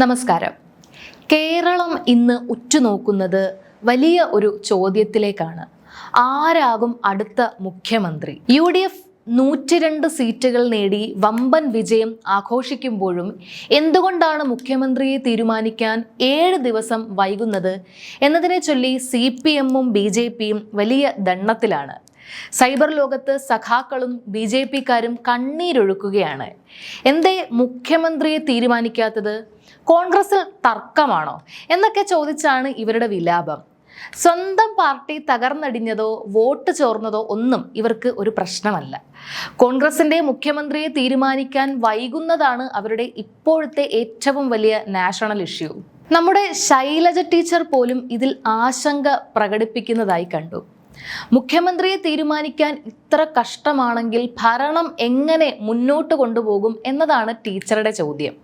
നമസ്കാരം. കേരളം ഇന്ന് ഉറ്റുനോക്കുന്നത് വലിയ ഒരു ചോദ്യത്തിലേക്കാണ്. ആരാകും അടുത്ത മുഖ്യമന്ത്രി? UDF 102 സീറ്റുകൾ നേടി വമ്പൻ വിജയം ആഘോഷിക്കുമ്പോഴും എന്തുകൊണ്ടാണ് മുഖ്യമന്ത്രിയെ തീരുമാനിക്കാൻ 7 ദിവസം വൈകുന്നത് എന്നതിനെ ചൊല്ലി CPM-ഉം BJP-യും വലിയ ദണ്ണത്തിലാണ്. സൈബർ ലോകത്ത് സഖാക്കളും BJP-ക്കാരും കണ്ണീരൊഴുക്കുകയാണ്. എന്തേ മുഖ്യമന്ത്രിയെ തീരുമാനിക്കാത്തത്? കോൺഗ്രസിൽ തർക്കമാണോ എന്നൊക്കെ ചോദിച്ചാണ് ഇവരുടെ വിലാപം. സ്വന്തം പാർട്ടി തകർന്നടിഞ്ഞതോ വോട്ട് ചോർന്നതോ ഒന്നും ഇവർക്ക് ഒരു പ്രശ്നമല്ല. കോൺഗ്രസിന്റെ മുഖ്യമന്ത്രിയെ തീരുമാനിക്കാൻ വൈകുന്നതാണ് അവരുടെ ഇപ്പോഴത്തെ ഏറ്റവും വലിയ നാഷണൽ ഇഷ്യൂ. നമ്മുടെ ശൈലജ ടീച്ചർ പോലും ഇതിൽ ആശങ്ക പ്രകടിപ്പിക്കുന്നതായി കണ്ടു. മുഖ്യമന്ത്രിയെ തീരുമാനിക്കാൻ ഇത്ര കഷ്ടമാണെങ്കിൽ ഭരണം എങ്ങനെ മുന്നോട്ട് കൊണ്ടുപോകും എന്നതാണ് ടീച്ചറുടെ ചോദ്യം.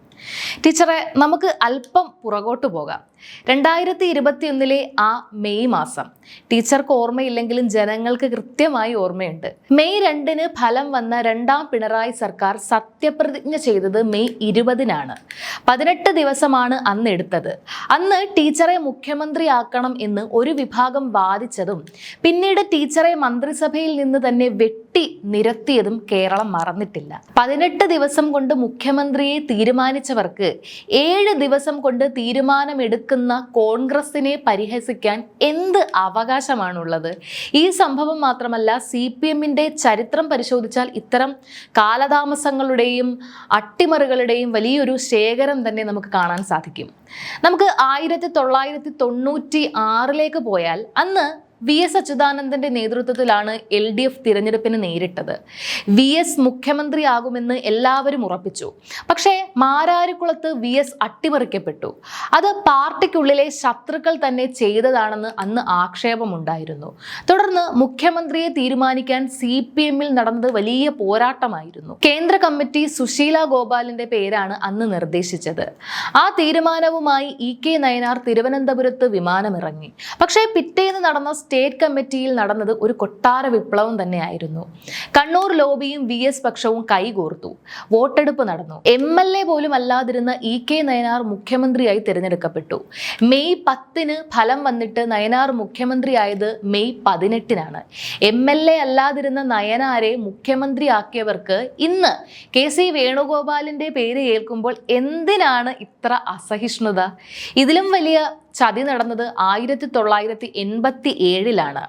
ടീച്ചറെ, നമുക്ക് അല്പം പുറകോട്ട് പോകാം. 2021 ആ മെയ് മാസം. ടീച്ചർക്ക് ഓർമ്മയില്ലെങ്കിലും ജനങ്ങൾക്ക് കൃത്യമായി ഓർമ്മയുണ്ട്. മെയ് 2 ഫലം വന്ന രണ്ടാം പിണറായി സർക്കാർ സത്യപ്രതിജ്ഞ ചെയ്തത് മെയ് 20 18 ദിവസമാണ് അന്ന് എടുത്തത്. അന്ന് ടീച്ചറെ മുഖ്യമന്ത്രിയാക്കണം എന്ന് ഒരു വിഭാഗം വാദിച്ചതും പിന്നീട് ടീച്ചറെ മന്ത്രിസഭയിൽ നിന്ന് തന്നെ വെട്ടി നിരത്തിയതും കേരളം മറന്നിട്ടില്ല. 18 ദിവസം കൊണ്ട് മുഖ്യമന്ത്രിയെ തീരുമാനിച്ചവർക്ക് 7 ദിവസം കൊണ്ട് തീരുമാനമെടുക്കുന്ന കോൺഗ്രസിനെ പരിഹസിക്കാൻ എന്ത് അവകാശമാണുള്ളത്? ഈ സംഭവം മാത്രമല്ല, CPM-ന്റെ ചരിത്രം പരിശോധിച്ചാൽ ഇത്തരം കാലതാമസങ്ങളുടെയും അട്ടിമറികളുടെയും വലിയൊരു ശേഖരം തന്നെ നമുക്ക് കാണാൻ സാധിക്കും. നമുക്ക് 1996 പോയാൽ അന്ന് VS അച്യുതാനന്ദന്റെ നേതൃത്വത്തിലാണ് LDF തിരഞ്ഞെടുപ്പിന് നേരിട്ടത്. VS മുഖ്യമന്ത്രിയാകുമെന്ന് എല്ലാവരും ഉറപ്പിച്ചു. പക്ഷേ മാരാരിക്കുളത്ത് VS അട്ടിമറിക്കപ്പെട്ടു. അത് പാർട്ടിക്കുള്ളിലെ ശത്രുക്കൾ തന്നെ ചെയ്തതാണെന്ന് അന്ന് ആക്ഷേപമുണ്ടായിരുന്നു. തുടർന്ന് മുഖ്യമന്ത്രിയെ തീരുമാനിക്കാൻ CPM-ൽ നടന്നത് വലിയ പോരാട്ടമായിരുന്നു. കേന്ദ്ര കമ്മിറ്റി സുശീല ഗോപാലിന്റെ പേരാണ് അന്ന് നിർദ്ദേശിച്ചത്. ആ തീരുമാനവുമായി EK നയനാർ തിരുവനന്തപുരത്ത് വിമാനമിറങ്ങി. പക്ഷേ പിറ്റേന്ന് നടന്ന സ്റ്റേറ്റ് കമ്മിറ്റിയിൽ നടന്നത് ഒരു കൊട്ടാര വിപ്ലവം തന്നെയായിരുന്നു. കണ്ണൂർ ലോബിയും VS പക്ഷവും കൈകോർത്തു. വോട്ടെടുപ്പ് നടന്നു. MLA പോലും അല്ലാതിരുന്ന EK നയനാർ മുഖ്യമന്ത്രിയായി തിരഞ്ഞെടുക്കപ്പെട്ടു. മെയ് 10 ഫലം വന്നിട്ട് നയനാർ മുഖ്യമന്ത്രിയായത് മെയ് 18. MLA അല്ലാതിരുന്ന നയനാരെ മുഖ്യമന്ത്രിയാക്കിയവർക്ക് ഇന്ന് KC വേണുഗോപാലിന്റെ പേര് കേൾക്കുമ്പോൾ എന്തിനാണ് ഇത്ര അസഹിഷ്ണുത? ഇതിലും വലിയ ചതി നടന്നത് 1987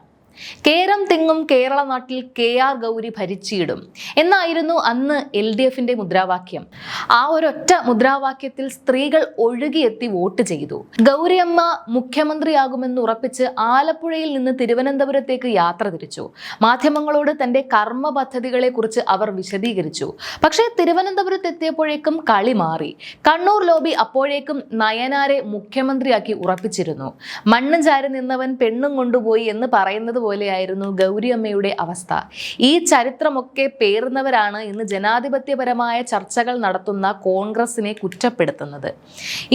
കേരം തിങ്ങും കേരള നാട്ടിൽ KR ഗൗരി ഭരിച്ചിടും എന്നായിരുന്നു അന്ന് LDF-ന്റെ മുദ്രാവാക്യം. ആ ഒരൊറ്റ മുദ്രാവാക്യത്തിൽ സ്ത്രീകൾ ഒഴുകിയെത്തി വോട്ട് ചെയ്തു. ഗൗരിയമ്മ മുഖ്യമന്ത്രിയാകുമെന്ന് ഉറപ്പിച്ച് ആലപ്പുഴയിൽ നിന്ന് തിരുവനന്തപുരത്തേക്ക് യാത്ര തിരിച്ചു. മാധ്യമങ്ങളോട് തന്റെ കർമ്മ പദ്ധതികളെ കുറിച്ച് അവർ വിശദീകരിച്ചു. പക്ഷേ തിരുവനന്തപുരത്ത് എത്തിയപ്പോഴേക്കും കളി മാറി. കണ്ണൂർ ലോബി അപ്പോഴേക്കും നയനാരെ മുഖ്യമന്ത്രിയാക്കി ഉറപ്പിച്ചിരുന്നു. മണ്ണും ചാരി നിന്നവൻ പെണ്ണും കൊണ്ടുപോയി എന്ന് പറയുന്നത് പോലെയായിരുന്നു ഗൗരിയമ്മയുടെ അവസ്ഥ. ഈ ചരിത്രമൊക്കെ പേറുന്നവരാണ് ഇന്ന് ജനാധിപത്യപരമായ ചർച്ചകൾ നടത്തുന്ന കോൺഗ്രസിനെ കുറ്റപ്പെടുത്തുന്നത്.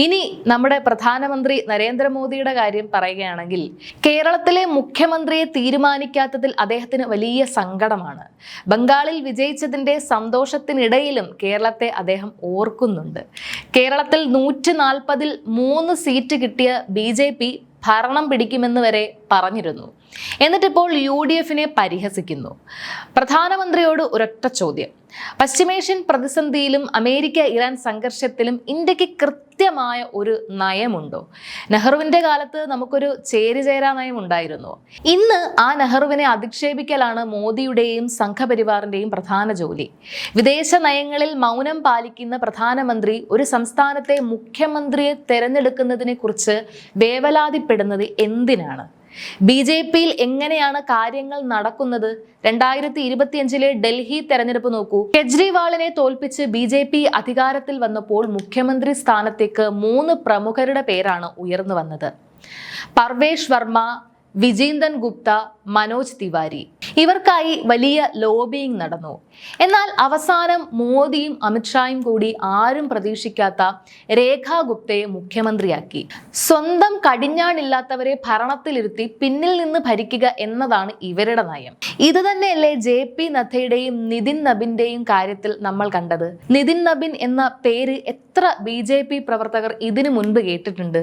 ഇനി നമ്മുടെ പ്രധാനമന്ത്രി നരേന്ദ്രമോദിയുടെ കാര്യം പറയുകയാണെങ്കിൽ, കേരളത്തിലെ മുഖ്യമന്ത്രിയെ തീരുമാനിക്കാത്തതിൽ അദ്ദേഹത്തിന് വലിയ സങ്കടമാണ്. ബംഗാളിൽ വിജയിച്ചതിന്റെ സന്തോഷത്തിനിടയിലും കേരളത്തെ അദ്ദേഹം ഓർക്കുന്നുണ്ട്. കേരളത്തിൽ 140-ൽ 3 സീറ്റ് കിട്ടിയ BJP ഭരണം പിടിക്കുമെന്ന് വരെ പറഞ്ഞിരുന്നു. എന്നിട്ടിപ്പോൾ UDF-നെ പരിഹസിക്കുന്നു. പ്രധാനമന്ത്രിയോട് ഒരൊറ്റ ചോദ്യം. പശ്ചിമേഷ്യൻ പ്രതിസന്ധിയിലും അമേരിക്ക-ഇറാൻ സംഘർഷത്തിലും ഇന്ത്യക്ക് കൃത്യമായ ഒരു നയമുണ്ടോ? നെഹ്റുവിന്റെ കാലത്ത് നമുക്കൊരു ചേരിചേരാ നയം ഉണ്ടായിരുന്നു. ഇന്ന് ആ നെഹ്റുവിനെ അധിക്ഷേപിക്കലാണ് മോദിയുടെയും സംഘപരിവാറിന്റെയും പ്രധാന ജോലി. വിദേശ നയങ്ങളിൽ മൗനം പാലിക്കുന്ന പ്രധാനമന്ത്രി ഒരു സംസ്ഥാനത്തെ മുഖ്യമന്ത്രിയെ തെരഞ്ഞെടുക്കുന്നതിനെ കുറിച്ച് വേവലാതിപ്പെടുന്നത് എന്തിനാണ്? BJP-യിൽ എങ്ങനെയാണ് കാര്യങ്ങൾ നടക്കുന്നത്? 2025 ഡൽഹി തെരഞ്ഞെടുപ്പ് നോക്കൂ. കെജ്രിവാളിനെ തോൽപ്പിച്ച് BJP അധികാരത്തിൽ വന്നപ്പോൾ മുഖ്യമന്ത്രി സ്ഥാനത്തേക്ക് 3 പ്രമുഖരുടെ പേരാണ് ഉയർന്നു വന്നത്. പർവേഷ് വർമ്മ, വിജീന്ദൻ ഗുപ്ത, മനോജ് തിവാരി. ഇവർക്കായി വലിയ ലോബിയിങ് നടന്നു. എന്നാൽ അവസാനം മോദിയും അമിത്ഷായും കൂടി ആരും പ്രതീക്ഷിക്കാത്ത രേഖാ ഗുപ്തയെ മുഖ്യമന്ത്രിയാക്കി. സ്വന്തം കടിഞ്ഞാണില്ലാത്തവരെ ഭരണത്തിലിരുത്തി പിന്നിൽ നിന്ന് ഭരിക്കുക എന്നതാണ് ഇവരുടെ നയം. ഇത് തന്നെയല്ലേ JP നദ്ദയുടെയും നിതിൻ നബിന്റെയും കാര്യത്തിൽ നമ്മൾ കണ്ടത്. നിതിൻ നബിൻ എന്ന പേര് എത്ര BJP പ്രവർത്തകർ ഇതിനു മുൻപ് കേട്ടിട്ടുണ്ട്.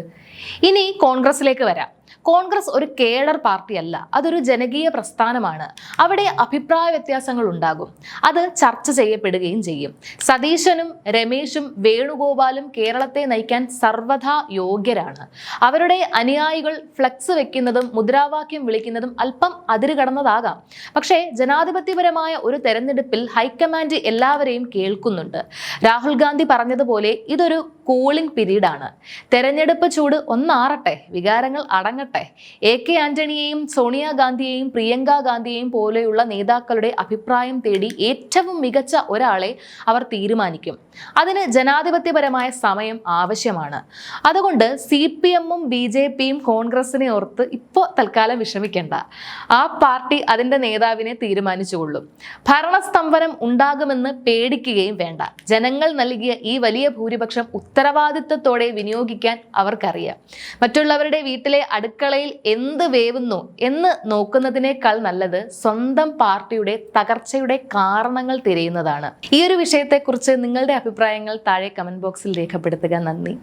ഇനി കോൺഗ്രസിലേക്ക് വരാം. കോൺഗ്രസ് ഒരു കേഡർ പാർട്ടിയല്ല, അതൊരു ജനകീയ പ്രസ്ഥാനമാണ്. അവിടെ അഭിപ്രായ വ്യത്യാസങ്ങൾ ഉണ്ടാകും, അത് ചർച്ച ചെയ്യപ്പെടുകയും ചെയ്യും. സതീശനും രമേശും വേണുഗോപാലും കേരളത്തെ നയിക്കാൻ സർവ്വഥാ യോഗ്യരാണ്. അവരുടെ അനുയായികൾ ഫ്ലെക്സ് വെക്കുന്നതും മുദ്രാവാക്യം വിളിക്കുന്നതും അല്പം അതിര് കടന്നതാകാം. പക്ഷേ ജനാധിപത്യപരമായ ഒരു തെരഞ്ഞെടുപ്പിൽ ഹൈക്കമാൻഡ് എല്ലാവരെയും കേൾക്കുന്നുണ്ട്. രാഹുൽ ഗാന്ധി പറഞ്ഞതുപോലെ ഇതൊരു കൂളിംഗ് പീരീഡാണ്. തെരഞ്ഞെടുപ്പ് ചൂട് ഒന്നാറട്ടെ, വികാരങ്ങൾ അടങ്ങട്ടെ. AK ആന്റണിയെയും സോണിയാഗാന്ധിയെയും പ്രിയങ്ക ഗാന്ധിയെയും പോലെയുള്ള നേതാക്കളുടെ അഭിപ്രായം തേടി ഏറ്റവും മികച്ച ഒരാളെ അവർ തീരുമാനിക്കും. അതിന് ജനാധിപത്യപരമായ സമയം ആവശ്യമാണ്. അതുകൊണ്ട് CPM-ഉം BJP-യും കോൺഗ്രസിനെ ഓർത്ത് ഇപ്പോൾ തൽക്കാലം വിഷമിക്കേണ്ട. ആ പാർട്ടി അതിൻ്റെ നേതാവിനെ തീരുമാനിച്ചുകൊള്ളും. ഭരണസ്തംഭനം ഉണ്ടാകുമെന്ന് പേടിക്കുകയും വേണ്ട. ജനങ്ങൾ നൽകിയ ഈ വലിയ ഭൂരിപക്ഷം ഉത്തരവാദിത്വത്തോടെ വിനിയോഗിക്കാൻ അവർക്കറിയാം. മറ്റുള്ളവരുടെ വീട്ടിലെ അടുക്കളയിൽ എന്ത് വേവുന്നു എന്ന് നോക്കുന്നതിനേക്കാൾ നല്ലത് സ്വന്തം പാർട്ടിയുടെ തകർച്ചയുടെ കാരണങ്ങൾ തിരയുന്നതാണ്. ഈ ഒരു വിഷയത്തെക്കുറിച്ച് നിങ്ങളുടെ അഭിപ്രായങ്ങൾ താഴെ കമന്റ് ബോക്സിൽ രേഖപ്പെടുത്തുക. നന്ദി.